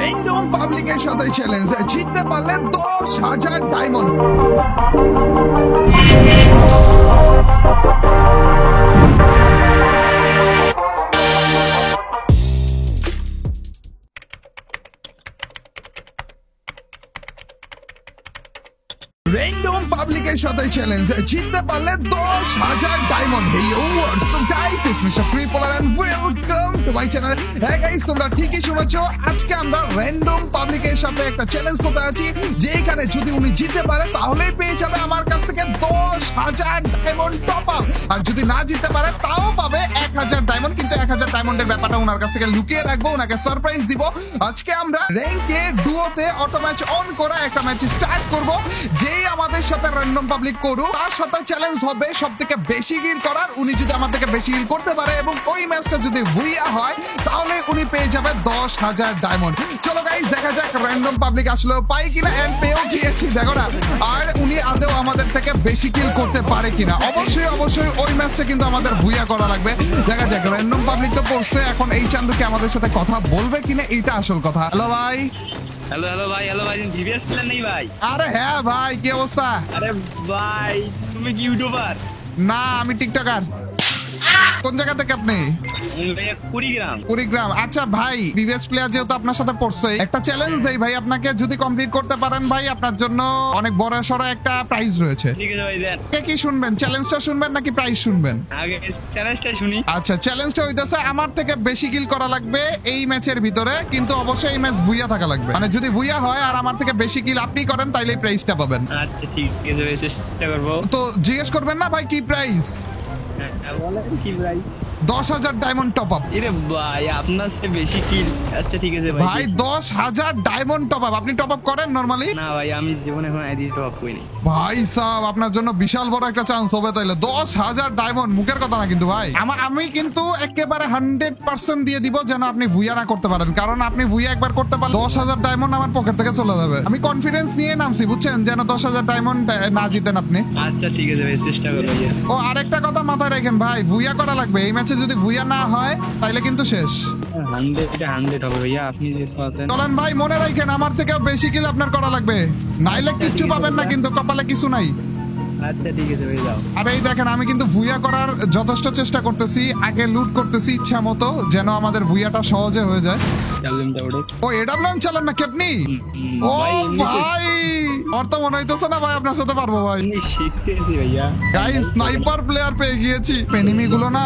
Random পাবলিকের সাথে challenge, জিততে পারলে 10,000 ডায়মন্ড। র্যান্ডম পাবলিকের সাথে চ্যালেঞ্জ, জিততে পারলে 10,000 diamond. Hey yo, what's up guys, it's Mr. Free Polar and welcome to my channel. Hey guys, তোমরা ঠিকই শুনেছো, আজকে আমরা র্যান্ডম পাবলিকের সাথে একটা চ্যালেঞ্জ করতে আছি, যেখানে যদি উনি জিততে পারে তাহলেই পেয়ে যাবে আমার কাছ থেকে 10,000 ডায়মন্ড টপ আপ, আর যদি না জিততে পারে তাও পাবে 1,000 ডায়মন্ড। কিন্তু 1,000 ডায়মন্ডের ব্যাপারটা ওনার কাছ থেকে লুকিয়ে রাখবো, ওনাকে সারপ্রাইজ দিব। আজকে আমরা র্যাঙ্কে ডুওতে অটো ম্যাচ অন করে একটা ম্যাচ স্টার্ট করব। যে আমাদের সাথে র্যান্ডম পাবলিক করুক, তার সাথে চ্যালেঞ্জ হবে সবথেকে বেশি কিল করার। উনি যদি আমার থেকে বেশি কিল করতে পারে এবং ওই ম্যাচটা যদি বুইয়া হয়, তাহলে উনি পেয়ে যাবে 10,000 ডায়মন্ড। চলো গাইস, দেখা যাক র্যান্ডম পাবলিক আসলে পাই কিনা, এন্ড পেও গিয়েছি দেখো না। আর উনি আদৌ আমাদের থেকে বেশি কিল করতে পারে কিনা। অবশ্যই অবশ্যই ওই ম্যাচটা কিন্তু আমাদের বুইয়া করা লাগবে। দেখা যাক, র্যান্ডম পাবলিক তো পড়ছে, এখন এই চান্দুকে আমাদের সাথে কথা বলবে কিনা, এইটা আসল কথা। হ্যালো ভাই। হ্যালো ভাই, ভিভিএস প্ল্যান নেই ভাই? আরে হ্যাঁ ভাই, কি অবস্থা? আরে ভাই, তুমি কি ইউটিউবার? না, আমি টিকটকার। কোন জায়গা থেকে আপনি? কুড়িগ্রাম। আচ্ছা ভাই, প্রিভিয়াস প্লেয়ার যেহেতু আপনার সাথে পড়ছে, একটা চ্যালেঞ্জ দেই ভাই আপনাকে, যদি কমপ্লিট করতে পারেন ভাই আপনার জন্য অনেক বড় সড়ো একটা প্রাইজ রয়েছে। ঠিক আছে ভাই, দেন। কে কি শুনবেন, চ্যালেঞ্জটা শুনবেন নাকি প্রাইজ শুনবেন? আগে চ্যালেঞ্জটা শুনি। আচ্ছা, চ্যালেঞ্জটা হইতাছে আমার থেকে বেশি কিল করা লাগবে এই ম্যাচের ভিতরে, কিন্তু অবশ্যই এই ম্যাচ ভুইয়া থাকা লাগবে। মানে যদি ভুইয়া হয় আর আমার থেকে বেশি কিল আপনি করেন, তাইলে এই প্রাইজটা পাবেন। আচ্ছা ঠিক আছে ভাই, চেষ্টা করব। তো জিজ্ঞেস করবেন না ভাই কি প্রাইজ? বলেন কি ভাই? 10,000 ডায়মন্ড টপ আপ। এরে ভাই, আপনার চেয়ে বেশি কিল। আচ্ছা ঠিক আছে ভাই। ভাই 10,000 ডায়মন্ড টপ আপ। আপনি টপ আপ করেন নরমালি? না ভাই, আমি জীবনে এখন আইডি টপ আপ করিনি। ভাই সাহেব, আপনার জন্য বিশাল বড় একটা চান্স হবে তাইলে। 10,000 ডায়মন্ড মুখের কথা না কিন্তু ভাই। আমি কিন্তু একেবারে 100% দিয়ে দিব যেন আপনি ভুইয়া না করতে পারেন, কারণ আপনি ভুইয়া একবার করতে পারলে 10,000 ডায়মন্ড আমার পকেট থেকে চলে যাবে। আমি কনফিডেন্স নিয়ে নামছি, বুঝছেন, যেন 10,000 ডায়মন্ড না জিতেন আপনি। আচ্ছা ঠিক আছে ভাই, চেষ্টা করব। ও আরেকটা কথা মাথায় রাখেন ভাই, ভুইয়া করা লাগবে এই ম্যাচে। যদি ভুইয়া না হয় তাইলে কিন্তু শেষ। 100 হবে ভাইয়া, আপনি যে আছেন। চলেন ভাই, মনে রাখেন আমার থেকে বেশি কিল আপনার করা লাগবে, নাইলে কিচ্ছু পাবেন না, কিন্তু কপালে কিছু নাই। আচ্ছা ঠিক আছে ভাই, যাও। আরে এই দেখেন, আমি কিন্তু ভুইয়া করার যথেষ্ট চেষ্টা করতেছি, আগে লুট করতেছি ইচ্ছা মতো, যেন আমাদের ভুইয়াটা সহজে হয়ে যায়। ও এডাব্লিউএম চালান নাকি আপনি? ও ভাই, ওর তো মনে হইতেছে না ভাই আপনার সাথে পারবো ভাই। গাইস, স্নাইপার প্লেয়ার পেয়ে গিয়েছি। এনিমি গুলো না,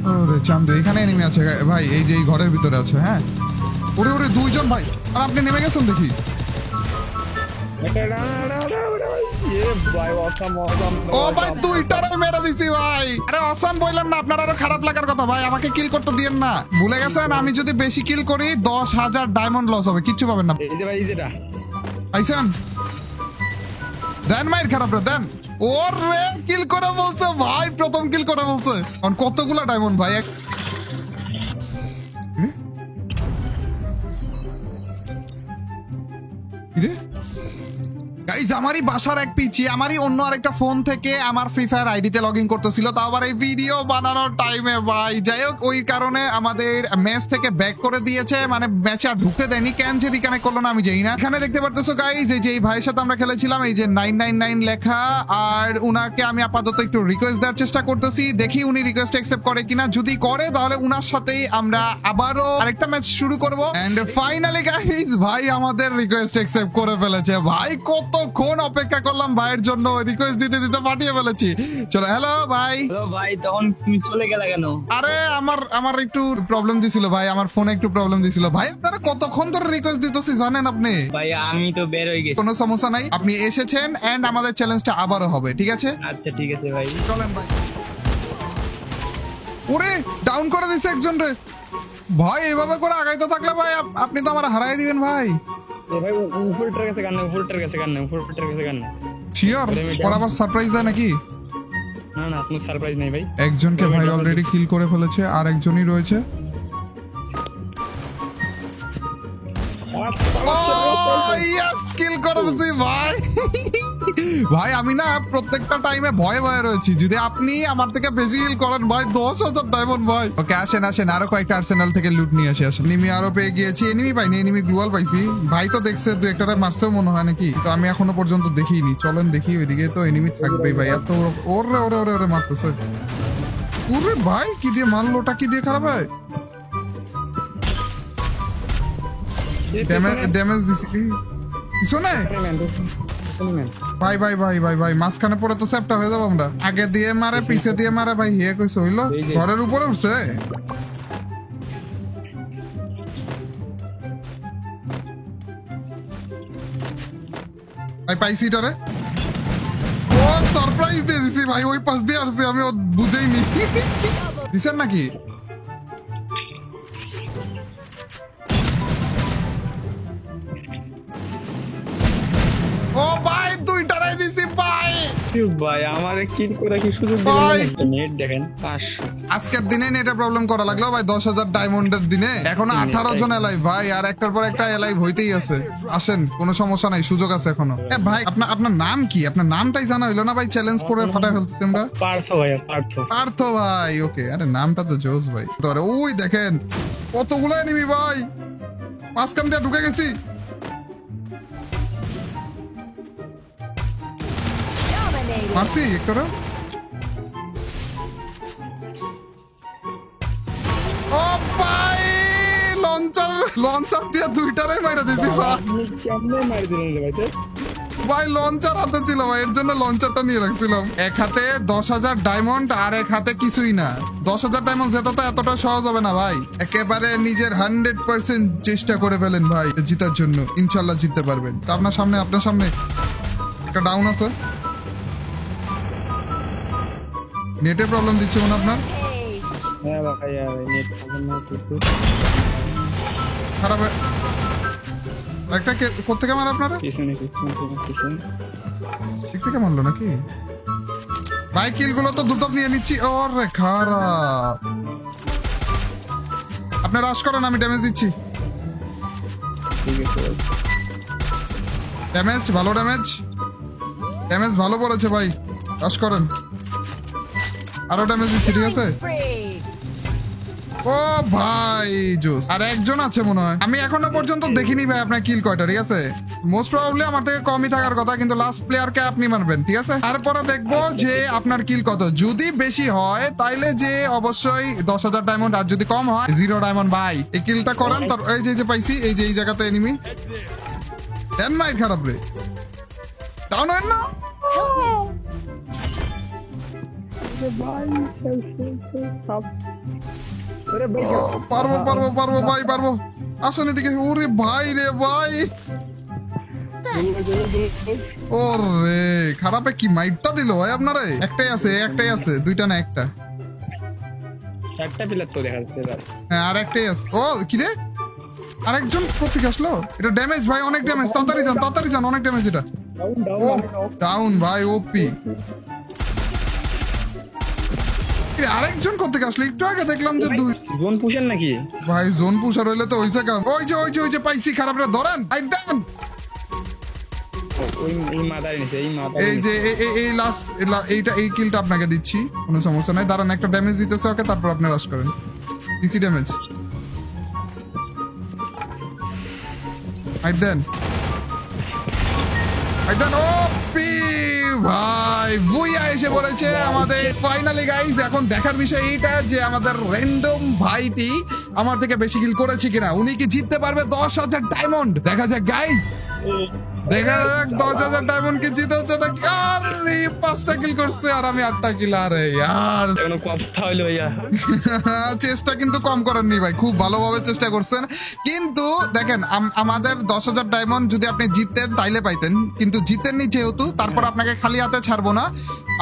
ওরে চান্দু, এখানে এনিমি আছে ভাই, এই যে এই ঘরের ভিতরে আছে। হ্যাঁ, ওরে ওরে দুইজন ভাই, আর আপনি নেমে গেছেন দেখি। ও ভাই, দুইটারে মেরে দিছি ভাই। আরে অসাম বললেন না, আপনার আরো খারাপ লাগার কথা ভাই, আমাকে কিল করতে দিয়েন না। ভুলে গেছেন, আমি যদি বেশি কিল করি 10,000 ডায়মন্ড লস হবে, কিচ্ছু পাবেন না। আইছেন দেন, মাইর খারাপ রে দেন। ওরে কিল করে বলছে ভাই, প্রথম কিল করে বলছে। কতগুলা ডায়মন্ড ভাই? গাইস, আমারই বাসার এক পিচি আমারই অন্য আরেকটা ফোন থেকে আমার ফ্রি ফায়ার আইডিতে লগ ইন করতেছিল, তাও আবার এই ভিডিও বানানোর টাইমে ভাই। যাই হোক, ওই কারণে আমাদের ম্যাচ থেকে ব্যাক করে দিয়েছে, মানে ম্যাচে আর ঢুকতে দেয়নি। কেন যে রিকানেক্ট করলো না আমি জানি না। এখানে দেখতে পারতেছো গাইস, এই যে এই ভাইয়ের সাথে আমরা খেলেছিলাম, এই যে 999 লেখা, আর উনাকে আমি আপাতত একটু রিকোয়েস্ট দেওয়ার চেষ্টা করতেছি, দেখি উনি রিকোয়েস্ট অ্যাকসেপ্ট করে কিনা। যদি করে তাহলে উনার সাথেই আমরা আবারও আরেকটা ম্যাচ শুরু করব। এন্ড ফাইনালি গাইস, ভাই আমাদের রিকোয়েস্ট অ্যাকসেপ্ট করে ফেলেছে। ভাই কতক্ষণ অপেক্ষা করলাম ভাইয়ের জন্য, রিকোয়েস্ট দিতে দিতে পাঠিয়ে ফেলেছি। চলো, হ্যালো ভাই। হ্যালো ভাই, তখন তুমি চলে গেলে কেন? আরে আমার একটু প্রবলেম দিছিল ভাই, আমার ফোনে একটু প্রবলেম দিছিল ভাই। আপনারা কতক্ষণ ধরে রিকোয়েস্ট দিতেছি জানেন আপনি? ভাই আমি তো বের হয়ে গেছি। কোনো সমস্যা নাই, আপনি এসেছেন, এন্ড আমাদের চ্যালেঞ্জটা আবারও হবে, ঠিক আছে? আচ্ছা ঠিক আছে ভাই, চলেন ভাই। ওরে ডাউন করে দিছে একজন রে ভাই। এভাবে করে আগাইতে থাকলে ভাই আপনি তো আমার হারাই দিবেন ভাই। ভাই উপরটার কাছে গান। শিওর ওরা আবার সারপ্রাইজ দেয় নাকি? না, কোনো সারপ্রাইজ নেই ভাই। একজনকে ভাই অলরেডি কিল করে ফেলেছে, আর একজনই রয়েছে। স্কিল করেছি ভাই। ভাই আমি না প্রত্যেকটা টাইমে ভয়ে ভয়ে রয়েছি, যদি আপনি আমার থেকে বেশি হিল করেন ভাই 10,000 ডায়মন্ড ভাই। ওকে আসেন আসেন, আরো কয়েকটা আর্সেনাল থেকে লুট নিয়ে আসে। আসেন এনিমি আরো পেয়ে গিয়েছি, এনিমি পাইনি, এনিমি গ্লুয়াল পাইছি। ভাই তো দেখছে দু একটা মারছেও মনে হয় নাকি, তো আমি এখনো পর্যন্ত দেখিনি। চলেন দেখি, ওইদিকে তো এনিমি থাকবেই ভাই। এত ওরে ওরে ওরে ওরে মারতেছে। ওরে ভাই কি দিয়ে মারলো, ওটা কি দিয়ে খারাপ হয়? ড্যামেজ দিছি পিছনে। ভাই ভাই ভাই ভাই ভাই মাঝখানে পড়ে তো চ্যাপটা হয়ে যাবো আমরা। আগে দিয়ে মারে পিছে দিয়ে মারে ভাই, হিয়ে কইছে হইলো। ঘরের উপরে উঠছে। ভাই পাইছি এটারে। ও সারপ্রাইজ দিয়ে দিছি ভাই, ওই পাশ দিয়ে আসছে, আমি বুঝেইনি। দিছেন নাকি? ও ভাই দুইটারে দিছি ভাই। ভাই আমারে কিল করে কি সুযোগ দিলেন? নেট দেখেন 500। আজকের দিনে নেটে প্রবলেম করা লাগলো ভাই। 10,000 ডায়মন্ডের দিনে এখনো 18 জন এলাইভ ভাই, আর একটার পর একটা এলাইভ হইতেই আছে। আসেন কোনো সমস্যা নাই, সুযোগ আছে এখনো। ভাই আপনার নাম কি? আপনার নামটাই জানা হইলো না ভাই, চ্যালেঞ্জ করে ফাটাই ফেলতেছি আমরা। পার্থ ভাই, পার্থ ভাই। ওকে, আরে নামটা তো জোস ভাই। তোরে ওই দেখেন কতগুলো এনিমি ভাই, মাঝখান দিয়ে ঢুকে গেছি। মারছি একটারও। ও ভাই লঞ্চার দিয়ে দুইটারে মাইরা দিছি কেমনে মার দিলেন রে ভাই? ভাই লঞ্চার হাতে ছিল ভাই, এর জন্য লঞ্চারটা নিয়ে রাখছিলাম। এক হাতে 10,000 ডায়মন্ড আর এক হাতে কিছুই না। 10,000 ডায়মন্ড যেটা তো এতটা সহজ হবে না ভাই। একেবারে নিজের 100% চেষ্টা করে ফেলেন ভাই জিতার জন্য, ইনশাল্লাহ জিততে পারবেন। তো আপনার সামনে একটা ডাউন আছে। নেটে প্রবলেম দিচ্ছে মনে আপনার? হ্যাঁ ভাই নেট প্রবলেম না কিছু খারাপ। একটা কোত্থেকে মার আপনারা? পিছনে ঠিক থেকে মারলো নাকি ভাই? কিলগুলো তো দ্রুত নিয়ে নিচ্ছি। ওরে খারাপ, আপনি রাশ করেন, আমি ড্যামেজ দিচ্ছি। ঠিক আছে ড্যামেজ ভালো, ড্যামেজ ভালো পড়েছে ভাই, রাশ করেন। আরো ড্যামেজ দিচ্ছি, ঠিক আছে। ও ভাই জোস। আর একজন আছে মনে হয়, আমি এখনো পর্যন্ত দেখিনি ভাই আপনার কিল কয়টা, ঠিক আছে। মোস্ট প্রবাবলি আমার থেকে কমই থাকার কথা, কিন্তু লাস্ট প্লেয়ারকে আপনি মারবেন, ঠিক আছে। তারপরে দেখবো যে আপনার কিল কত। যদি বেশি হয় তাইলে যে অবশ্যই 10,000 ডায়মন্ড, আর যদি কম হয় 0 ডায়মন্ড ভাই। এই কিলটা করেন। তার এই যে পাইছি, এই যে এই জায়গাতে এনিমি দেন মাই খারাপ রে। ডাউন হয় না পারবো ভাই, পারবো। আসুন এদিকে। ওরে ভাই রে ভাই, ওরে খারাপে কি মাইটটা দিল ভাই আপনারে। একটাই আছে দুইটা না, একটা প্লেয়ার তো দেখা যাচ্ছে। হ্যাঁ আর একটাই আছে। ও কি রে, আরেকজন কোথেকে আসলো? এটা ড্যামেজ ভাই, অনেক ড্যামেজ। তাড়াতাড়ি যান, অনেক ড্যামেজ এটা। ও ডাউন ভাই, ওপি। আরেকজন কোথেকে আসলো? একটু আগে দেখলাম যে জোন পুষেন নাকি ভাই? জোন পুষার হইলে তো হইছে কাম। ওই যে পাইছি, খারাপ রে ধরেন। আই দেন এই যে এই লাস্ট এই কিলটা আপনাকে দিচ্ছি, কোনো সমস্যা নাই। দাঁড়ান, একটা ড্যামেজ দিতেছে ওকে, তারপর আপনি রাশ করেন। EC damage. আই দেন ওপি ভাই, ভুইয়া এসে পড়েছে আমাদের ফাইনালি গাইস। এখন দেখার বিষয় এইটা যে আমাদের র্যান্ডম ভাইটি আমার থেকে বেশি কিল করেছে কিনা, উনি কি জিততে পারবে 10,000 ডায়মন্ড? দেখা যাক গাইস, দেখা যাক 10,000 ডায়মন্ড কি জিতেছে নাকি। আরে 5টা কিল করছে আর আমি 8টা কিল। আরে यार কথা হলো চেষ্টা কিন্তু কম করেননি ভাই, খুব ভালোভাবে চেষ্টা করছেন। কিন্তু দেখেন আমাদের 10,000 ডায়মন্ড যদি আপনি জিততেন তাইলে পাইতেন, কিন্তু জিতেননি যেহেতু, তারপর আপনাকে খালি হাতে ছাড়বো না।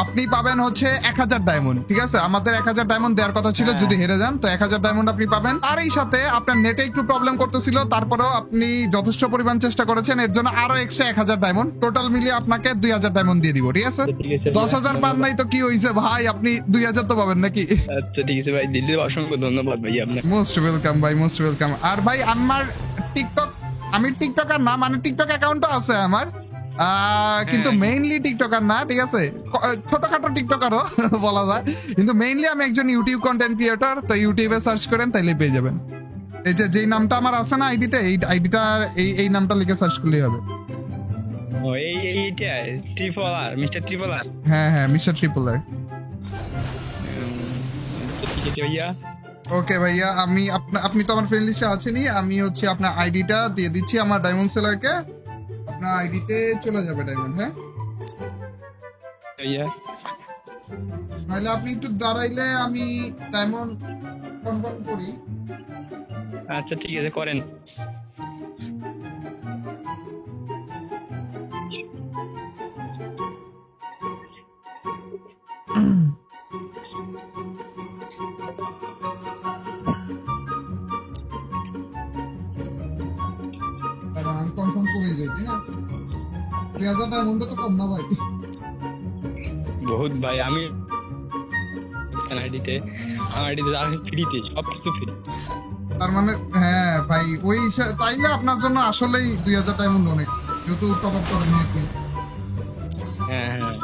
আপনি পাবেন হচ্ছে 1,000 ডায়মন্ড, ঠিক আছে। আমাদের 1,000 ডায়মন্ড দেওয়ার কথা ছিল যদি হেরে যান, তো 1,000 ডায়মন্ড আপনি পাবেন। আর এই সাথে আপনার নেটে একটু প্রবলেম করতেছিল, তারপরেও আপনি যথেষ্ট পরিমাণ চেষ্টা করেছেন, এর জন্য আরো এক্সট্রা 1,000 ডায়মন্ড, টোটাল মিলিয়ে আপনাকে 2,000 ডায়মন্ড দিয়ে দিব, ঠিক আছে। 10,000 পান নাই তো কি হয়েছে ভাই, আপনি 2,000 তো পাবেন নাকি। আচ্ছা ঠিক আছে ভাই, দিল্লির অসংখ্য ধন্যবাদ ভাই আপনাকে। মোস্ট ওয়েলকাম ভাই, মোস্ট ওয়েলকাম। আর ভাই আমার টিকটক আমি টিকটকার না, মানে টিকটক অ্যাকাউন্টও আছে আমার, কিন্তু মেইনলি টিকটকার না, ঠিক আছে, ছোটখাটো টিকটকারও বলা যায়, কিন্তু মেইনলি আমি একজন ইউটিউব কন্টেন্ট ক্রিয়েটর। তো ইউটিউবে সার্চ করেন তাইলে পেয়ে যাবেন। এই যে যেই নামটা আমার আছে না আইডিতে, এই আইডিটা এই নামটা লিখে সার্চ করলেই হবে। ও এইটা ট্রিপল আর, মিস্টার ট্রিপল আর। হ্যাঁ হ্যাঁ, মিস্টার ট্রিপল আর। ঠিক আছে ভাইয়া। ওকে ভাইয়া, আপনি তো আমার ফ্রেন্ড লিস্টে আছেনই, আমি হচ্ছে আপনার আইডিটা দিয়ে দিচ্ছি আমার ডায়মন্ড সেলারকে, আপনার আইডিতে চলে যাবে ডায়মন্ড। হ্যাঁ ভাইয়া, নাহলে আপনি একটু দাঁড়াইলে আমি ডায়মন্ড কনফার্ম করি। আচ্ছা ঠিক আছে, করেন। আমি কনফার্ম করে যাই, তাই না? 3000 ডায়মন্ড তো কম না ভাই। বহুত ভাই, আমি আইডিতে ফ্রিতে সব কিছু ফ্রি। তার মানে হ্যাঁ ভাই, ওই তাইলে আপনার জন্য আসলেই 2000 ডায়মন্ড অনেক, যেহেতু টপ আপ করেন আপনি। হ্যাঁ হ্যাঁ,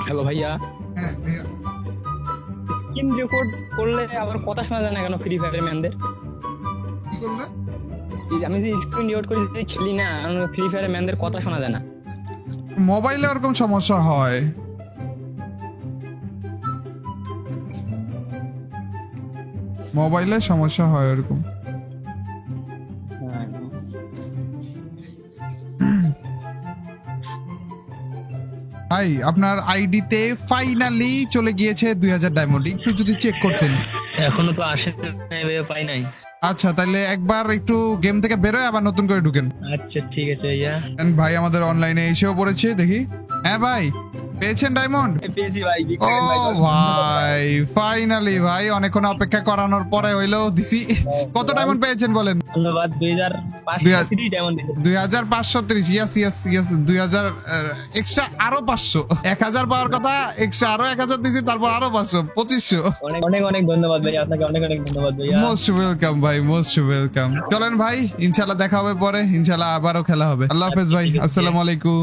হ্যালো ভাইয়া। হ্যাঁ ভাইয়া, স্ক্রিন রেকর্ড করলে আবার কথা শোনা যায় না কেন ফ্রি ফায়ারের ম্যানদের? কি করলে? আমি যে স্ক্রিন রেকর্ড করে যদি খেলি না, ফ্রি ফায়ারের ম্যানদের কথা শোনা যায় না। মোবাইলে ওরকম সমস্যা হয়। মোবাইলে সমস্যা হয় ওরকম। ভাই আপনার আইডিতে ফাইনালি চলে গিয়েছে 2000 ডায়মন্ড, একটু যদি চেক করতেন। এখনো তো আসে নাই ভাইয়া, পাই নাই। আচ্ছা তাহলে একবার একটু গেম থেকে বেরোয় আবার নতুন করে ঢুকেন। আচ্ছা ঠিক আছে ভাইয়া। ভাই আমাদের অনলাইনে এসেও পড়েছে, দেখি। হ্যাঁ ভাই, পেয়েছেন ডায়মন্ড? পেয়েছি ভাই। ও ভাই ফাইনালি ভাই, অনেকক্ষণ অপেক্ষা করানোর পরে হইলেও দিছি। কত ডায়মন্ড পেয়েছেন বলেন? ধন্যবাদ। 2530 ডায়মন্ড দিয়েছেন। 2530, ইয়েস ইয়েস ইয়েস, 2000 এক্সট্রা আরো 500, 1000 পাওয়ার কথা, এক্সট্রা আরো 1000 দিছি, তারপর আরো 500, 2500। অনেক অনেক অনেক ধন্যবাদ ভাই, আপনাকে অনেক অনেক ধন্যবাদ ভাইয়া। মোস্ট ওয়েলকাম ভাই, মোস্ট ওয়েলকাম। চলেন ভাই, ইনশাআল্লাহ দেখা হবে পরে, ইনশাআল্লাহ আবারও খেলা হবে। আল্লাহ হাফেজ ভাই, আসসালামু আলাইকুম।